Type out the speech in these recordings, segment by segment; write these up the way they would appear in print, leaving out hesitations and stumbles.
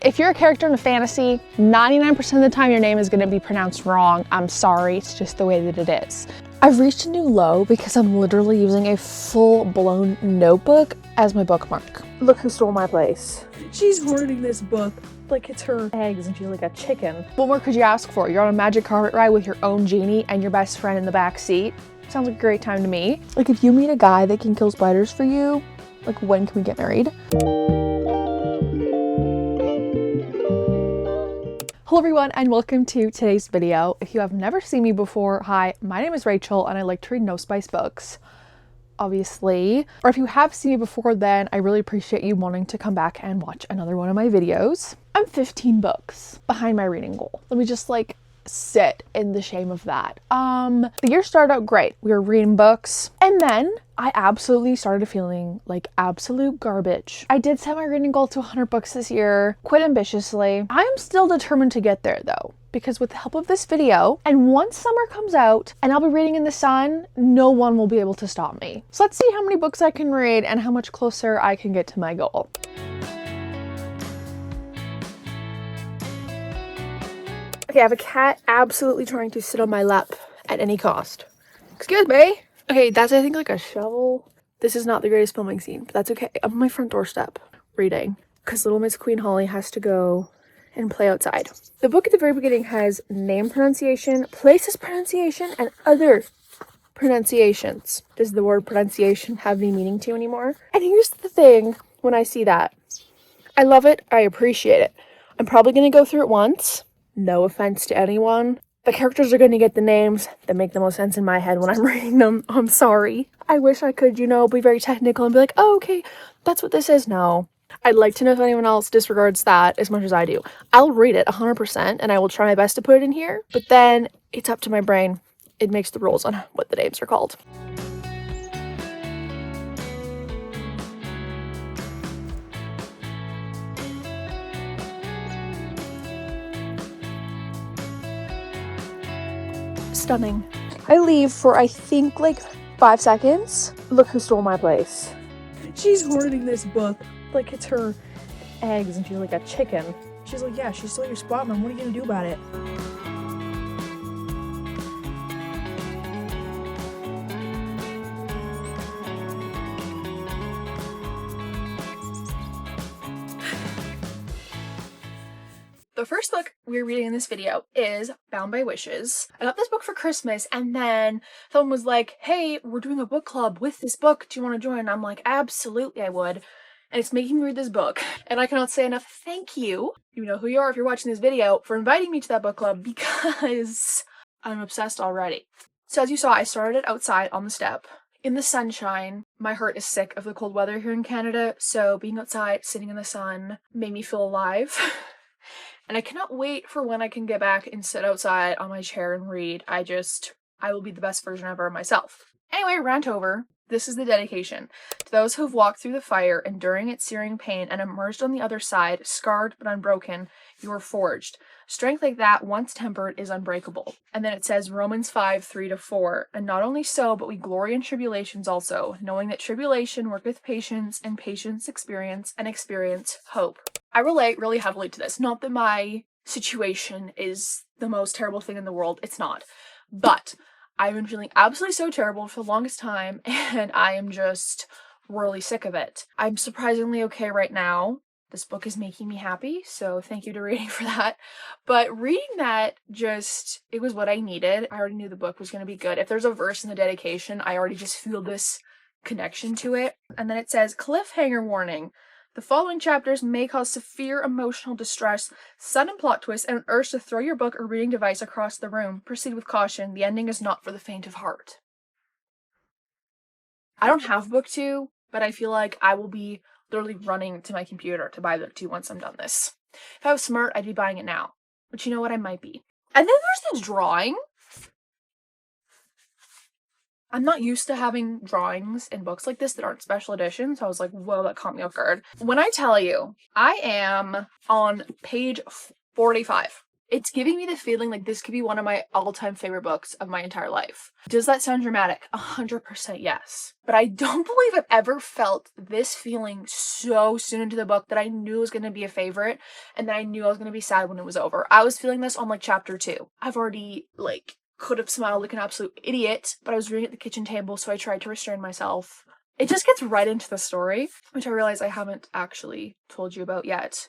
If you're a character in a fantasy, 99% of the time your name is going to be pronounced wrong. I'm sorry, it's just the way that it is. I've reached a new low because I'm literally using a full-blown notebook as my bookmark. Look who stole my place. She's hoarding this book like it's her eggs and she's like a chicken. What more could you ask for? You're on a magic carpet ride with your own genie and your best friend in the back seat. Sounds like a great time to me. Like, if you meet a guy that can kill spiders for you, like, when can we get married? Hello everyone and welcome to today's video. If you have never seen me before, hi, my name is Rachel and I like to read no spice books, obviously. Or if you have seen me before, then I really appreciate you wanting to come back and watch another one of my videos. I'm 15 books behind my reading goal. Let me just like sit in the shame of that. The year started out great. We were reading books and then I absolutely started feeling like absolute garbage. I did set my reading goal to 100 books this year, quite ambitiously. I am still determined to get there though, because with the help of this video, and once summer comes out and I'll be reading in the sun, no one will be able to stop me. So let's see how many books I can read and how much closer I can get to my goal. Okay, I have a cat absolutely trying to sit on my lap at any cost. Excuse me. Okay, that's I think like a shovel. This is not the greatest filming scene, but that's okay. I'm on my front doorstep reading because little Miss Queen Holly has to go and play outside. The book at the very beginning has name pronunciation, places pronunciation, and other pronunciations. Does the word pronunciation have any meaning to you anymore? And here's the thing, when I see that, I love it, I appreciate it. I'm probably gonna go through it once. No offense to anyone. The characters are going to get the names that make the most sense in my head when I'm reading them. I'm sorry. I wish I could, be very technical and be like, oh, okay, that's what this is. No. I'd like to know if anyone else disregards that as much as I do. I'll read it 100% and I will try my best to put it in here, but then it's up to my brain. It makes the rules on what the names are called. Stunning. I leave for I think like 5 seconds. Look who stole my place. She's hoarding this book like it's her eggs and she's like a chicken. She's like, yeah, she stole your spot, Mom. What are you gonna do about it? The first book we're reading in this video is Bound by Wishes. I got this book for Christmas and then someone was like, hey, we're doing a book club with this book. Do you want to join? And I'm like, absolutely I would. And it's making me read this book. And I cannot say enough thank you. You know who you are if you're watching this video for inviting me to that book club because I'm obsessed already. So as you saw, I started it outside on the step in the sunshine. My heart is sick of the cold weather here in Canada. So being outside, sitting in the sun made me feel alive. And I cannot wait for when I can get back and sit outside on my chair and read. I will be the best version ever of myself. Anyway, rant over. This is the dedication. To those who have walked through the fire, enduring its searing pain, and emerged on the other side, scarred but unbroken, you are forged. Strength like that, once tempered, is unbreakable. And then it says Romans 5:3-4. And not only so, but we glory in tribulations also, knowing that tribulation worketh patience, and patience experience, and experience hope. I relate really heavily to this. Not that my situation is the most terrible thing in the world. It's not. But I've been feeling absolutely so terrible for the longest time, and I am just really sick of it. I'm surprisingly okay right now. This book is making me happy, so thank you to reading for that. But reading that it was what I needed. I already knew the book was going to be good. If there's a verse in the dedication, I already just feel this connection to it. And then it says, cliffhanger warning. The following chapters may cause severe emotional distress, sudden plot twists, and an urge to throw your book or reading device across the room. Proceed with caution. The ending is not for the faint of heart. I don't have book 2, but I feel like I will be literally running to my computer to buy book 2 once I'm done this. If I was smart, I'd be buying it now. But you know what? I might be. And then there's the drawing. I'm not used to having drawings in books like this that aren't special editions, so I was like, whoa, that caught me off guard. When I tell you, I am on page 45. It's giving me the feeling like this could be one of my all-time favorite books of my entire life. Does that sound dramatic? 100% yes. But I don't believe I've ever felt this feeling so soon into the book that I knew it was going to be a favorite and that I knew I was going to be sad when it was over. I was feeling this on like chapter 2. I've already could have smiled like an absolute idiot, but I was reading at the kitchen table, so I tried to restrain myself. It just gets right into the story, which I realize I haven't actually told you about yet.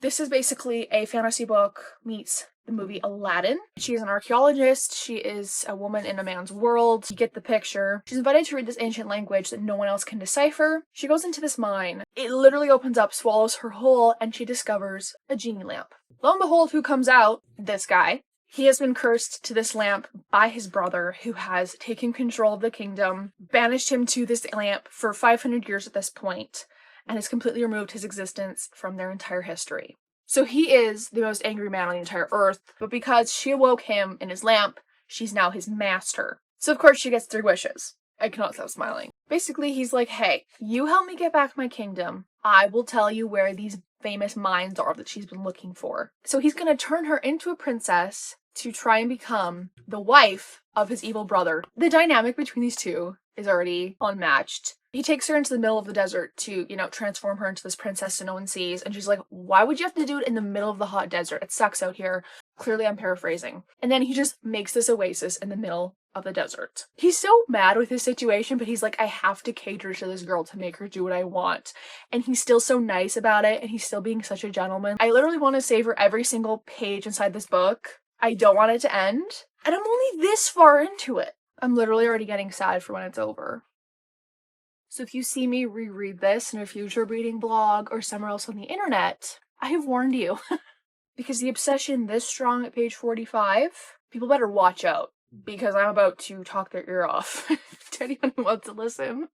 This is basically a fantasy book meets the movie Aladdin. She is an archaeologist. She is a woman in a man's world. You get the picture. She's invited to read this ancient language that no one else can decipher. She goes into this mine. It literally opens up, swallows her whole, and she discovers a genie lamp. Lo and behold, who comes out? This guy. He has been cursed to this lamp by his brother, who has taken control of the kingdom, banished him to this lamp for 500 years at this point, and has completely removed his existence from their entire history. So he is the most angry man on the entire earth, but because she awoke him in his lamp, she's now his master. So of course she gets 3 wishes. I cannot stop smiling. Basically, he's like, hey, you help me get back my kingdom. I will tell you where these famous mines are that she's been looking for. So he's gonna turn her into a princess to try and become the wife of his evil brother. The dynamic between these two is already unmatched. He takes her into the middle of the desert to, transform her into this princess that no one sees. And she's like, why would you have to do it in the middle of the hot desert? It sucks out here. Clearly, I'm paraphrasing. And then he just makes this oasis in the middle of the desert. He's so mad with his situation, but he's like, I have to cater to this girl to make her do what I want. And he's still so nice about it. And he's still being such a gentleman. I literally want to savor every single page inside this book. I don't want it to end. And I'm only this far into it. I'm literally already getting sad for when it's over. So if you see me reread this in a future reading blog or somewhere else on the internet, I have warned you. Because the obsession this strong at page 45, people better watch out. Because I'm about to talk their ear off to anyone who wants to listen.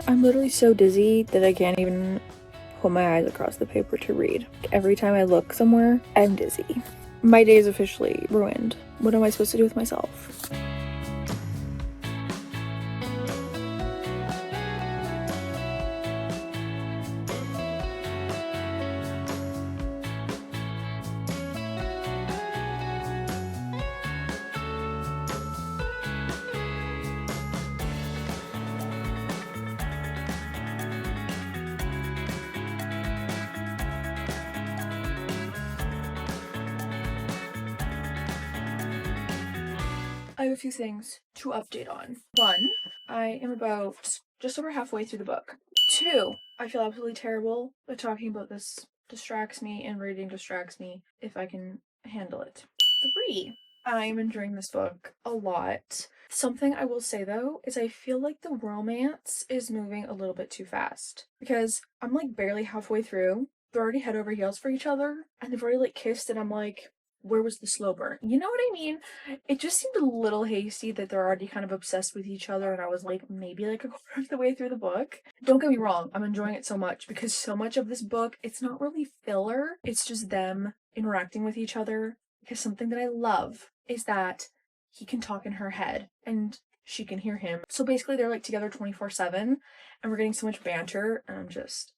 I'm literally so dizzy that I can't even hold my eyes across the paper to read. Every time I look somewhere, I'm dizzy. My day is officially ruined. What am I supposed to do with myself? I have a few things to update on. 1, I am about just over halfway through the book. 2, I feel absolutely terrible, but talking about this distracts me and reading distracts me if I can handle it. 3, I'm enjoying this book a lot. Something I will say though is I feel like the romance is moving a little bit too fast because I'm like barely halfway through. They're already head over heels for each other and they've already kissed and I'm like, where was the slow burn? You know what I mean? It just seemed a little hasty that they're already kind of obsessed with each other and I was like maybe like a quarter of the way through the book. Don't get me wrong, I'm enjoying it so much because so much of this book, it's not really filler. It's just them interacting with each other because something that I love is that he can talk in her head and she can hear him. So basically they're together 24/7 and we're getting so much banter and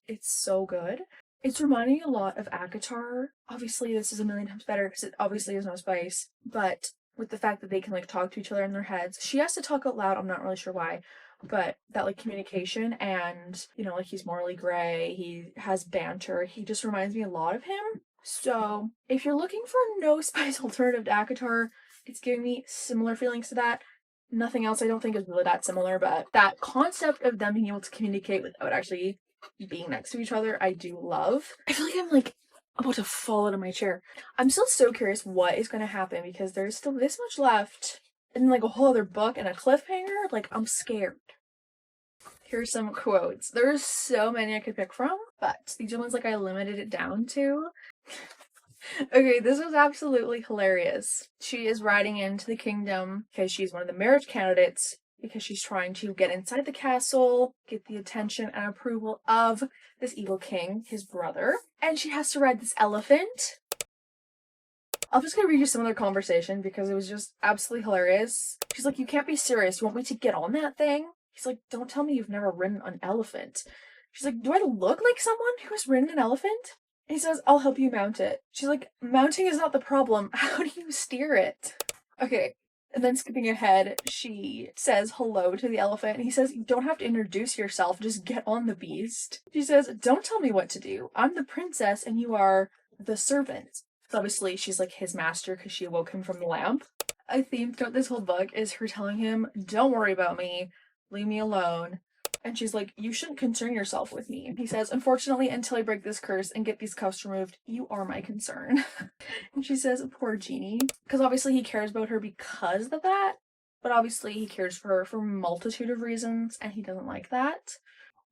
it's so good. It's reminding me a lot of ACOTAR. Obviously, this is a million times better because it obviously has no spice, but with the fact that they can talk to each other in their heads. She has to talk out loud, I'm not really sure why, but that communication and, he's morally gray, he has banter, he just reminds me a lot of him. So, if you're looking for a no spice alternative to ACOTAR, it's giving me similar feelings to that. Nothing else I don't think is really that similar, but that concept of them being able to communicate without actually being next to each other, I do love. I feel like I'm about to fall out of my chair. I'm still so curious what is going to happen because there's still this much left and a whole other book and a cliffhanger. I'm scared. Here's some quotes. There's so many I could pick from, but these are ones I limited it down to. Okay, this was absolutely hilarious. She is riding into the kingdom because she's one of the marriage candidates because she's trying to get inside the castle, get the attention and approval of this evil king, his brother. And she has to ride this elephant. I'm just gonna read you some of their conversation because it was just absolutely hilarious. She's like, you can't be serious. You want me to get on that thing? He's like, don't tell me you've never ridden an elephant. She's like, do I look like someone who has ridden an elephant? He says, I'll help you mount it. She's like, mounting is not the problem. How do you steer it? Okay. And then skipping ahead, she says hello to the elephant. And he says, you don't have to introduce yourself. Just get on the beast. She says, don't tell me what to do. I'm the princess and you are the servant. So obviously, she's like his master because she awoke him from the lamp. A theme throughout this whole book is her telling him, don't worry about me. Leave me alone. And she's like, you shouldn't concern yourself with me. He says, unfortunately, until I break this curse and get these cuffs removed, you are my concern. And she says, poor Genie. Because obviously he cares about her because of that. But obviously he cares for her for a multitude of reasons. And he doesn't like that.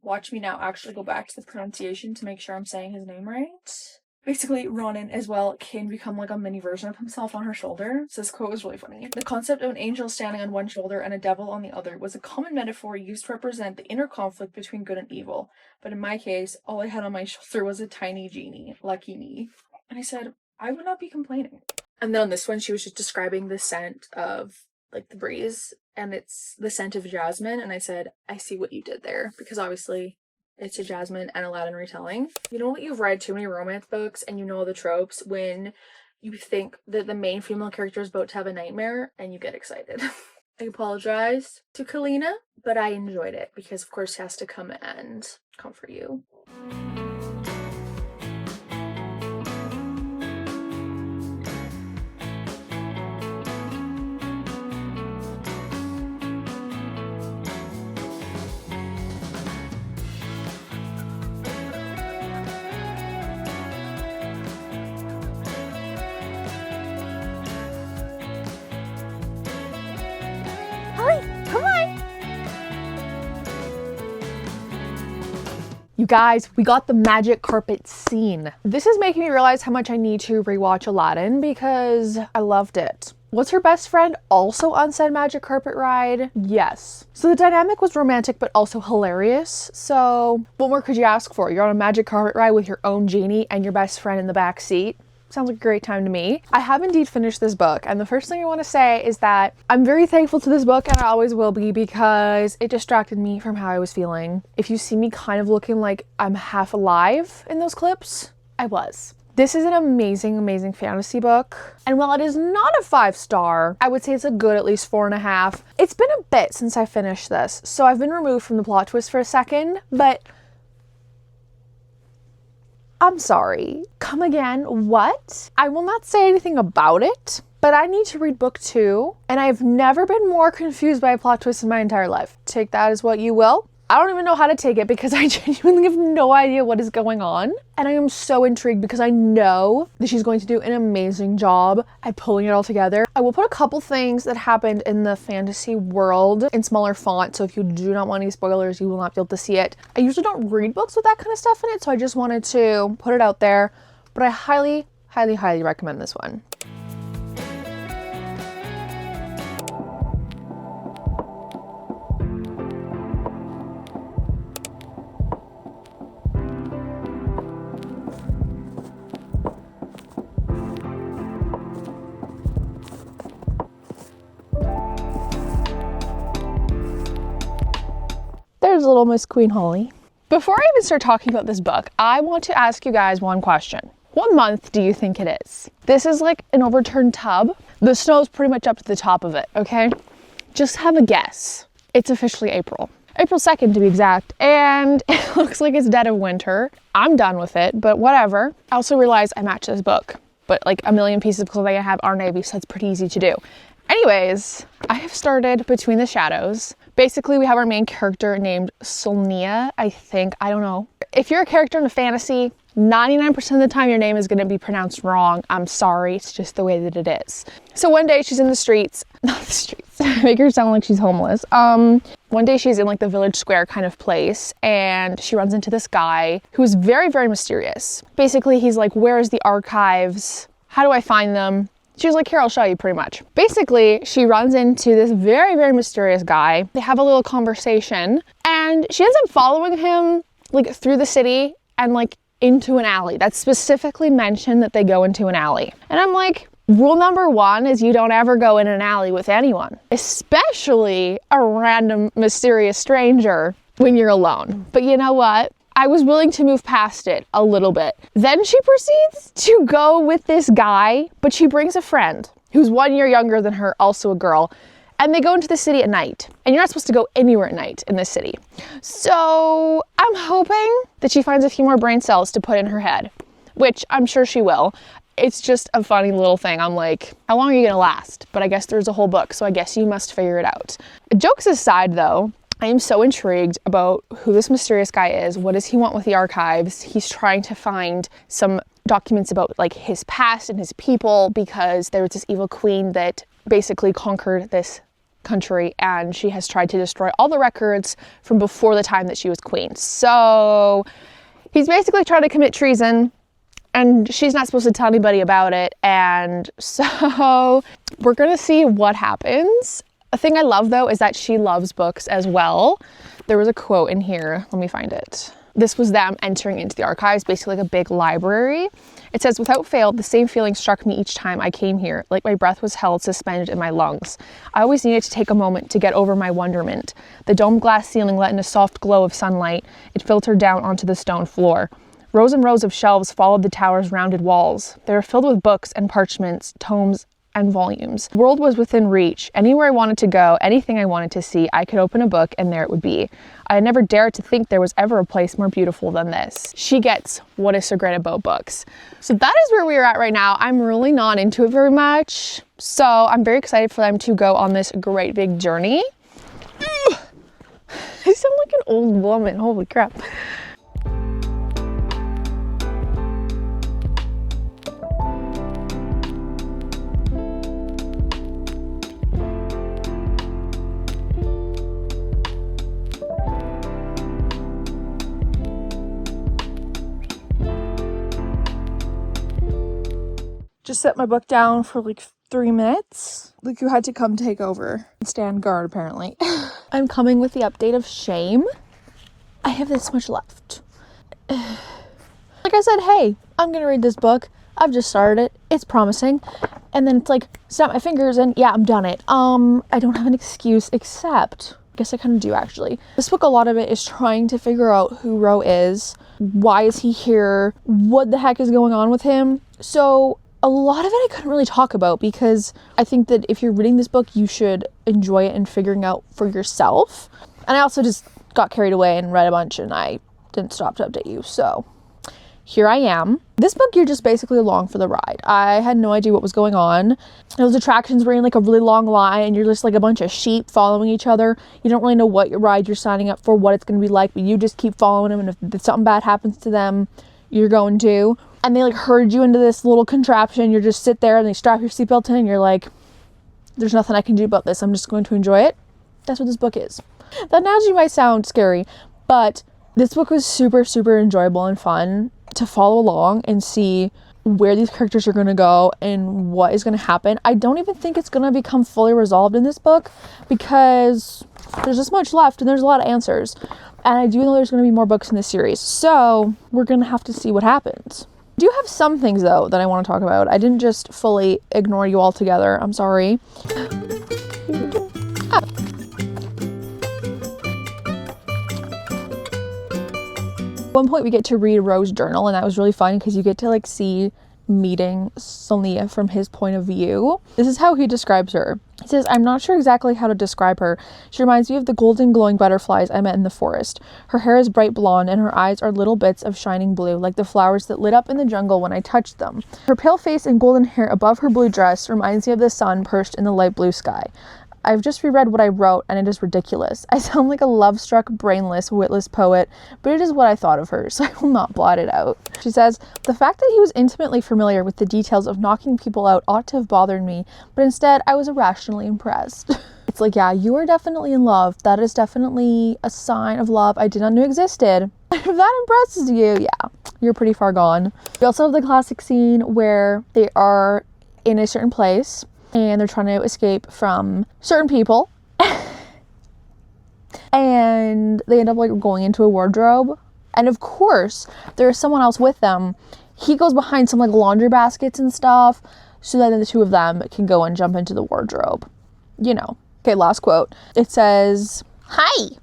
Watch me now actually go back to the pronunciation to make sure I'm saying his name right. Basically, Ronan as well can become like a mini version of himself on her shoulder. So this quote was really funny. The concept of an angel standing on one shoulder and a devil on the other was a common metaphor used to represent the inner conflict between good and evil. But in my case, all I had on my shoulder was a tiny genie. Lucky me. And I said, I would not be complaining. And then on this one, she was just describing the scent of like the breeze. And it's the scent of jasmine. And I said, I see what you did there. Because obviously it's a Jasmine and Aladdin retelling. You know what, you've read too many romance books and you know the tropes when you think that the main female character is about to have a nightmare and you get excited. I apologize to Kalina, but I enjoyed it because of course he has to come and comfort you. You guys, we got the magic carpet scene. This is making me realize how much I need to rewatch Aladdin because I loved it. Was her best friend also on said magic carpet ride? Yes. So the dynamic was romantic but also hilarious. So what more could you ask for? You're on a magic carpet ride with your own genie and your best friend in the back seat. Sounds like a great time to me. I have indeed finished this book, and the first thing I want to say is that I'm very thankful to this book, and I always will be, because it distracted me from how I was feeling. If you see me kind of looking like I'm half alive in those clips, I was. This is an amazing, amazing fantasy book. And while it is not a 5-star, I would say it's a good at least 4.5. It's been a bit since I finished this, so I've been removed from the plot twist for a second, but I'm sorry. Come again? What? I will not say anything about it, but I need to read book 2, and I've never been more confused by a plot twist in my entire life. Take that as what you will. I don't even know how to take it because I genuinely have no idea what is going on. And I am so intrigued because I know that she's going to do an amazing job at pulling it all together. I will put a couple things that happened in the fantasy world in smaller font, so if you do not want any spoilers, you will not be able to see it. I usually don't read books with that kind of stuff in it, so I just wanted to put it out there. But I highly, highly, highly recommend this one. There's little Miss Queen Holly. Before I even start talking about this book, I want to ask you guys one question. What month do you think it is? This is like an overturned tub. The snow's pretty much up to the top of it, okay? Just have a guess. It's officially April. April 2nd to be exact, and it looks like it's dead of winter. I'm done with it, but whatever. I also realized I match this book, but like a million pieces of clothing I have are navy, so that's pretty easy to do. Anyways, I have started Between the Shadows. Basically, we have our main character named Solnia, I think. I don't know. If you're a character in a fantasy, 99% of the time your name is going to be pronounced wrong. I'm sorry, it's just the way that it is. So one day she's in the streets, not the streets, make her sound like she's homeless. One day she's in like the village square kind of place, and she runs into this guy who's very, very mysterious. Basically, he's like, where's the archives? How do I find them? She's like, here, I'll show you, pretty much. Basically, she runs into this very, very mysterious guy. They have a little conversation, and she ends up following him like through the city and like into an alley. That's specifically mentioned that they go into an alley. And I'm like, rule number 1 is you don't ever go in an alley with anyone, especially a random mysterious stranger when you're alone. But you know what? I was willing to move past it a little bit. Then she proceeds to go with this guy, but she brings a friend who's 1 year younger than her, also a girl, and they go into the city at night. And you're not supposed to go anywhere at night in this city. So I'm hoping that she finds a few more brain cells to put in her head, which I'm sure she will. It's just a funny little thing. I'm like, how long are you gonna last? But I guess there's a whole book, so I guess you must figure it out. Jokes aside though, I am so intrigued about who this mysterious guy is. What does he want with the archives? He's trying to find some documents about like his past and his people, because there was this evil queen that basically conquered this country, and she has tried to destroy all the records from before the time that she was queen. So he's basically trying to commit treason, and she's not supposed to tell anybody about it. And so we're gonna see what happens. A thing I love though is that she loves books as well. There was a quote in here, let me find it. This was them entering into the archives, basically like a big library. It says, without fail, the same feeling struck me each time I came here, like my breath was held suspended in my lungs. I always needed to take a moment to get over my wonderment. The domed glass ceiling let in a soft glow of sunlight. It filtered down onto the stone floor. Rows and rows of shelves followed the tower's rounded walls. They were filled with books and parchments, tomes, and volumes. The world was within reach. Anywhere I wanted to go, anything I wanted to see, I could open a book and there it would be. I had never dared to think there was ever a place more beautiful than this. She gets what is so great about books. So that is where we are at right now. I'm really not into it very much. So I'm very excited for them to go on this great big journey. I sound like an old woman, holy crap. Just set my book down for like 3 minutes. Luku had to come take over and stand guard apparently. I'm coming with the update of shame. I have this much left. Like I said, hey, I'm gonna read this book. I've just started it. It's promising. And then it's like, snap my fingers and yeah, I'm done it. I don't have an excuse except, I guess I kind of do actually. This book, a lot of it is trying to figure out who Ro is. Why is he here? What the heck is going on with him? So a lot of it I couldn't really talk about because I think that if you're reading this book, you should enjoy it and figuring out for yourself. And I also just got carried away and read a bunch and I didn't stop to update you. So here I am. This book, you're just basically along for the ride. I had no idea what was going on. Those attractions were in like a really long line and you're just like a bunch of sheep following each other. You don't really know what ride you're signing up for, what it's going to be like, but you just keep following them. And if something bad happens to them, you're going to. And they like herd you into this little contraption. You just sit there and they strap your seatbelt in and you're like, there's nothing I can do about this. I'm just going to enjoy it. That's what this book is. That analogy might sound scary, but this book was super, super enjoyable and fun to follow along and see where these characters are going to go and what is going to happen. I don't even think it's going to become fully resolved in this book because there's this much left and there's a lot of answers. And I do know there's going to be more books in this series. So we're going to have to see what happens. I do have some things though that I want to talk about. I didn't just fully ignore you altogether. I'm sorry. At one point we get to read Ro's journal and that was really fun because you get to like see meeting Sonia from his point of view. This is how he describes her. He says, I'm not sure exactly how to describe her. She reminds me of the golden glowing butterflies I met in the forest. Her hair is bright blonde and her eyes are little bits of shining blue, like the flowers that lit up in the jungle when I touched them. Her pale face and golden hair above her blue dress reminds me of the sun perched in the light blue sky. I've just reread what I wrote and it is ridiculous. I sound like a love-struck, brainless, witless poet, but it is what I thought of her, so I will not blot it out. She says, the fact that he was intimately familiar with the details of knocking people out ought to have bothered me, but instead I was irrationally impressed. It's like, yeah, you are definitely in love. That is definitely a sign of love I did not know existed. If that impresses you, yeah, you're pretty far gone. We also have the classic scene where they are in a certain place and they're trying to escape from certain people. And they end up like going into a wardrobe. And of course, there's someone else with them. He goes behind some like laundry baskets and stuff so that the two of them can go and jump into the wardrobe. You know. Okay, last quote. It says, hi,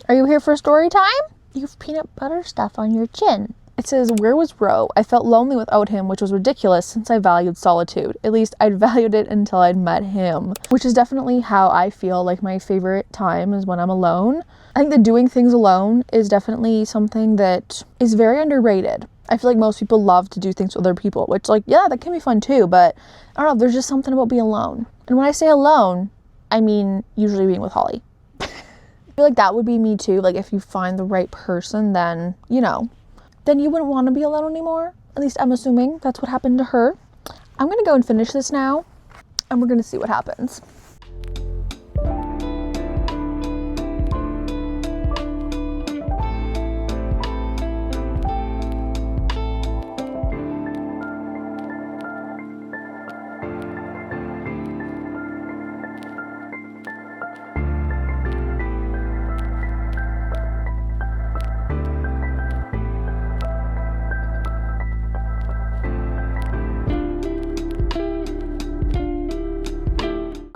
are you here for story time? You have peanut butter stuff on your chin. It says, where was Ro? I felt lonely without him, which was ridiculous since I valued solitude. At least I'd valued it until I'd met him. Which is definitely how I feel like my favorite time is when I'm alone. I think that doing things alone is definitely something that is very underrated. I feel like most people love to do things with other people, which like, yeah, that can be fun too, but I don't know, there's just something about being alone. And when I say alone, I mean usually being with Holly. I feel like that would be me too. Like if you find the right person, then, you know, then you wouldn't want to be alone anymore. At least I'm assuming that's what happened to her. I'm going to go and finish this now, and we're going to see what happens.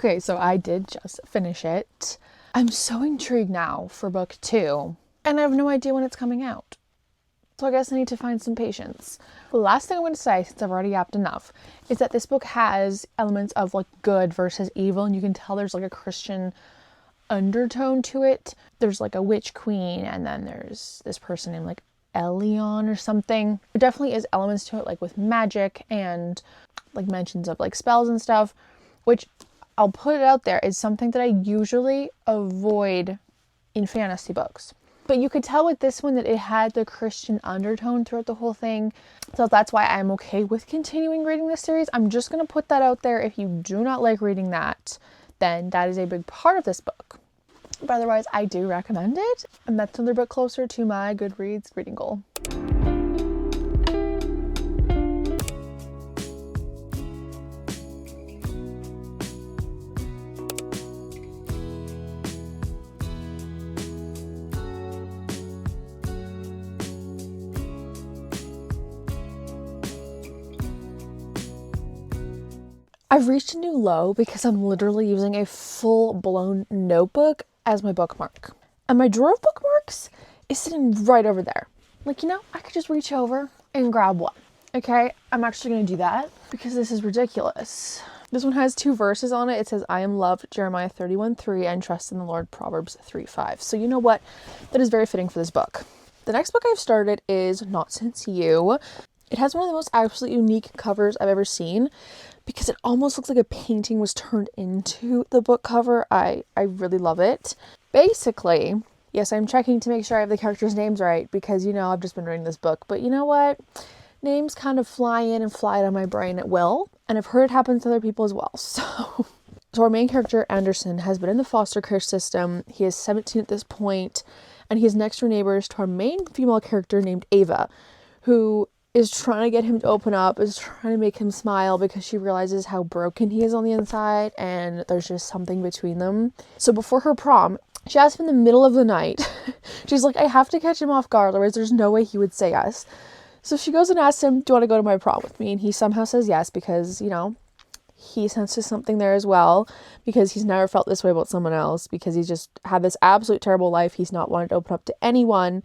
Okay, so I did just finish it. I'm so intrigued now for book 2, and I have no idea when it's coming out. So I guess I need to find some patience. The last thing I'm going to say, since I've already yapped enough, is that this book has elements of like good versus evil, and you can tell there's like a Christian undertone to it. There's like a witch queen, and then there's this person named like Elion or something. There definitely is elements to it, like with magic and like mentions of like spells and stuff, which I'll put it out there, is something that I usually avoid in fantasy books. But you could tell with this one that it had the Christian undertone throughout the whole thing. So that's why I'm okay with continuing reading this series. I'm just going to put that out there. If you do not like reading that, then that is a big part of this book. But otherwise, I do recommend it. And that's another book closer to my Goodreads reading goal. I've reached a new low because I'm literally using a full-blown notebook as my bookmark. And my drawer of bookmarks is sitting right over there. Like, you know, I could just reach over and grab one. Okay, I'm actually going to do that because this is ridiculous. This one has 2 verses on it. It says, I am loved, Jeremiah 31:3, and trust in the Lord, Proverbs 3:5. So you know what? That is very fitting for this book. The next book I've started is Not Since You. It has one of the most absolutely unique covers I've ever seen, because it almost looks like a painting was turned into the book cover. I really love it. Basically, yes, I'm checking to make sure I have the characters' names right, because, you know, I've just been reading this book. But you know what? Names kind of fly in and fly out of my brain at will. And I've heard it happen to other people as well. So our main character, Anderson, has been in the foster care system. He is 17 at this point, and he is next door neighbors to our main female character named Ava, who is trying to get him to open up, is trying to make him smile because she realizes how broken he is on the inside, and there's just something between them. So before her prom, she asks him in the middle of the night. She's like, I have to catch him off guard, otherwise there's no way he would say yes. So she goes and asks him, do you want to go to my prom with me? And he somehow says yes because, you know, he senses something there as well, because he's never felt this way about someone else, because he's just had this absolute terrible life. He's not wanted to open up to anyone.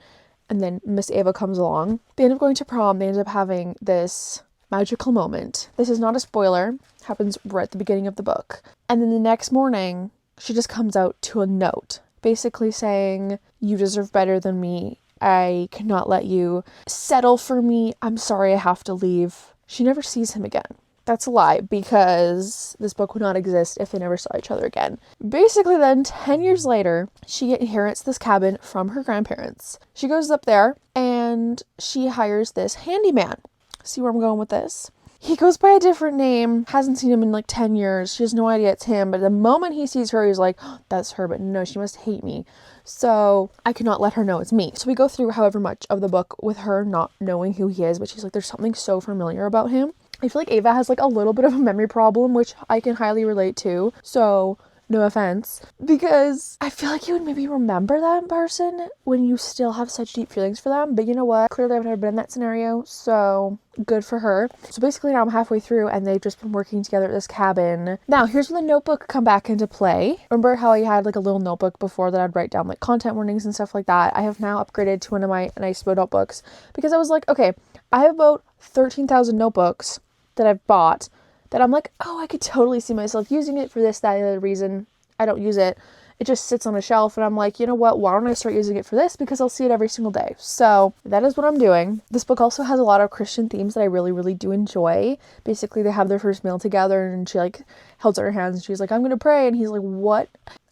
And then Miss Ava comes along. They end up going to prom. They end up having this magical moment. This is not a spoiler. It happens right at the beginning of the book. And then the next morning, she just comes out to a note, basically saying, you deserve better than me. I cannot let you settle for me. I'm sorry I have to leave. She never sees him again. That's a lie, because this book would not exist if they never saw each other again. Basically then, 10 years later, she inherits this cabin from her grandparents. She goes up there and she hires this handyman. See where I'm going with this? He goes by a different name, hasn't seen him in like 10 years. She has no idea it's him, but the moment he sees her, he's like, oh, that's her, but no, she must hate me. So I cannot let her know it's me. So we go through however much of the book with her not knowing who he is, but she's like, there's something so familiar about him. I feel like Ava has like a little bit of a memory problem, which I can highly relate to. So no offense, because I feel like you would maybe remember that person when you still have such deep feelings for them. But you know what? Clearly I've never been in that scenario, so good for her. So basically now I'm halfway through and they've just been working together at this cabin. Now here's where the notebook come back into play. Remember how I had like a little notebook before that I'd write down like content warnings and stuff like that? I have now upgraded to one of my nice notebooks because I was like, okay, I have about 13,000 notebooks that I've bought that I'm like, oh, I could totally see myself using it for this, that, and the other reason. I don't use it. It just sits on a shelf and I'm like, you know what? Why don't I start using it for this? Because I'll see it every single day. So that is what I'm doing. This book also has a lot of Christian themes that I really, really do enjoy. Basically, they have their first meal together and she like holds out her hands and she's like, I'm going to pray. And he's like, what?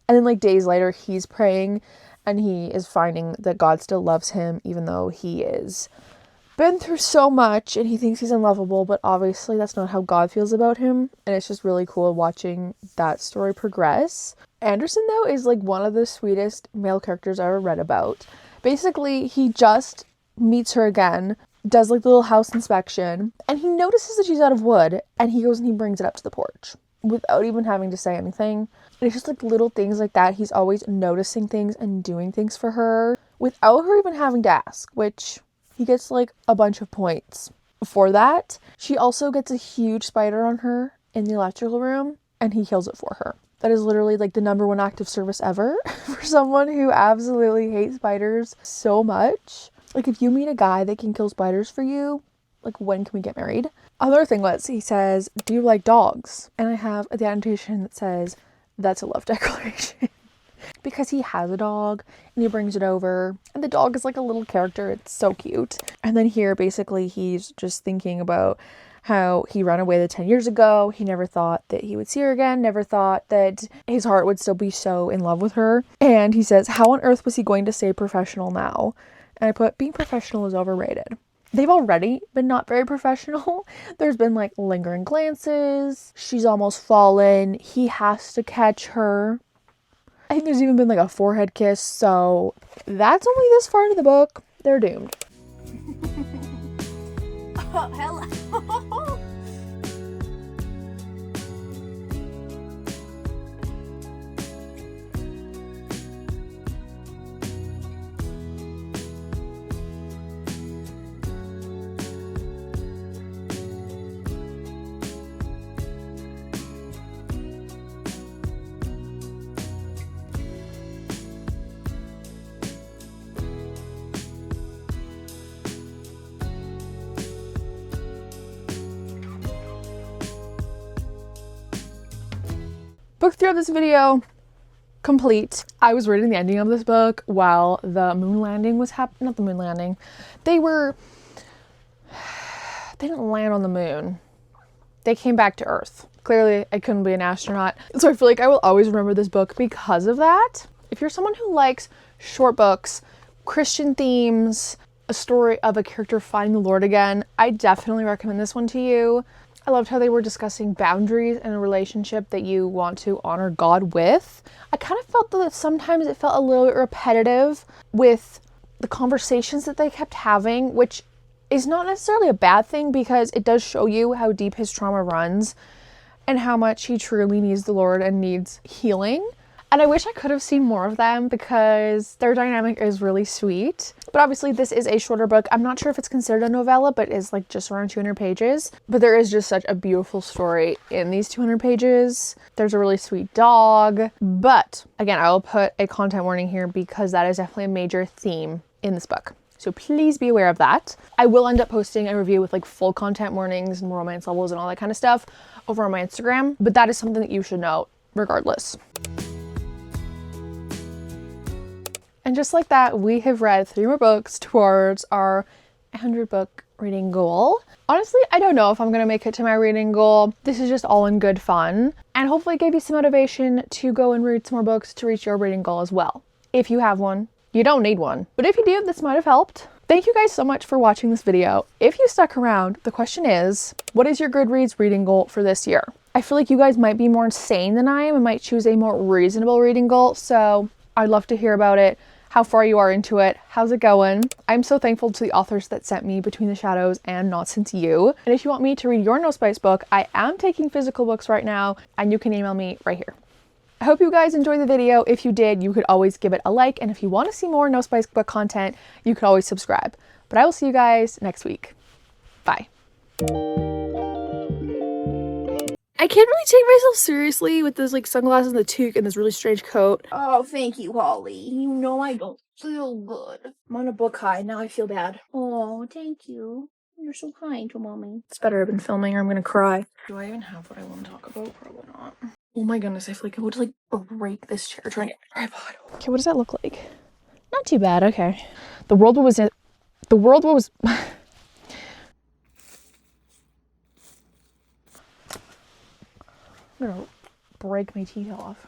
And then like days later, he's praying and he is finding that God still loves him, even though he is been through so much and he thinks he's unlovable, but obviously that's not how God feels about him. And it's just really cool watching that story progress. Anderson, though, is like one of the sweetest male characters I ever read about. Basically, he just meets her again, does like the little house inspection, and he notices that she's out of wood, and he goes and he brings it up to the porch without even having to say anything. And it's just like little things like that. He's always noticing things and doing things for her without her even having to ask, which he gets like a bunch of points for that. She also gets a huge spider on her in the electrical room and he kills it for her. That is literally like the #1 act of service ever for someone who absolutely hates spiders so much. Like if you meet a guy that can kill spiders for you, like when can we get married? Another thing was he says, do you like dogs? And I have the annotation that says, that's a love declaration. Because he has a dog and he brings it over and the dog is like a little character. It's so cute. And then here basically he's just thinking about how he ran away 10 years ago. He never thought that he would see her again, never thought that his heart would still be so in love with her. And he says, how on earth was he going to stay professional now? And I put, being professional is overrated. They've already been not very professional. There's been like lingering glances. She's almost fallen. He has to catch her. I think there's even been like a forehead kiss, so that's only this far into the book. They're doomed. Oh, hello. Book 3 of this video complete. I was reading the ending of this book while the moon landing was happening. Not the moon landing. They didn't land on the moon. They came back to Earth. Clearly, I couldn't be an astronaut. So I feel like I will always remember this book because of that. If you're someone who likes short books, Christian themes, a story of a character finding the Lord again, I definitely recommend this one to you. I loved how they were discussing boundaries in a relationship that you want to honor God with. I kind of felt that sometimes it felt a little bit repetitive with the conversations that they kept having, which is not necessarily a bad thing because it does show you how deep his trauma runs and how much he truly needs the Lord and needs healing. And I wish I could have seen more of them because their dynamic is really sweet. But obviously this is a shorter book. I'm not sure if it's considered a novella, but it's like just around 200 pages. But there is just such a beautiful story in these 200 pages. There's a really sweet dog. But again, I will put a content warning here because that is definitely a major theme in this book. So please be aware of that. I will end up posting a review with like full content warnings and romance levels and all that kind of stuff over on my Instagram. But that is something that you should know regardless. And just like that, we have read 3 more books towards our 100 book reading goal. Honestly, I don't know if I'm gonna make it to my reading goal. This is just all in good fun and hopefully give you some motivation to go and read some more books to reach your reading goal as well. If you have one, you don't need one. But if you do, this might have helped. Thank you guys so much for watching this video. If you stuck around, the question is, what is your Goodreads reading goal for this year? I feel like you guys might be more insane than I am and might choose a more reasonable reading goal, so I'd love to hear about it. How far you are into it, how's it going? I'm so thankful to the authors that sent me Between the Shadows and Not Since You. And if you want me to read your No Spice book, I am taking physical books right now and you can email me right here. I hope you guys enjoyed the video. If you did, you could always give it a like. And if you want to see more No Spice Book content, you could always subscribe. But I will see you guys next week. Bye. I can't really take myself seriously with those like sunglasses and the toque and this really strange coat. Oh, thank you, Holly. You know I don't feel good. I'm on a book high. Now I feel bad. Oh, thank you. You're so kind to mommy. It's better I've been filming or I'm gonna cry. Do I even have what I want to talk about? Probably not. Oh my goodness, I feel like I would like break this chair trying to get my tripod. Okay, what does that look like? Not too bad, okay. The world was I'm gonna break my teeth off.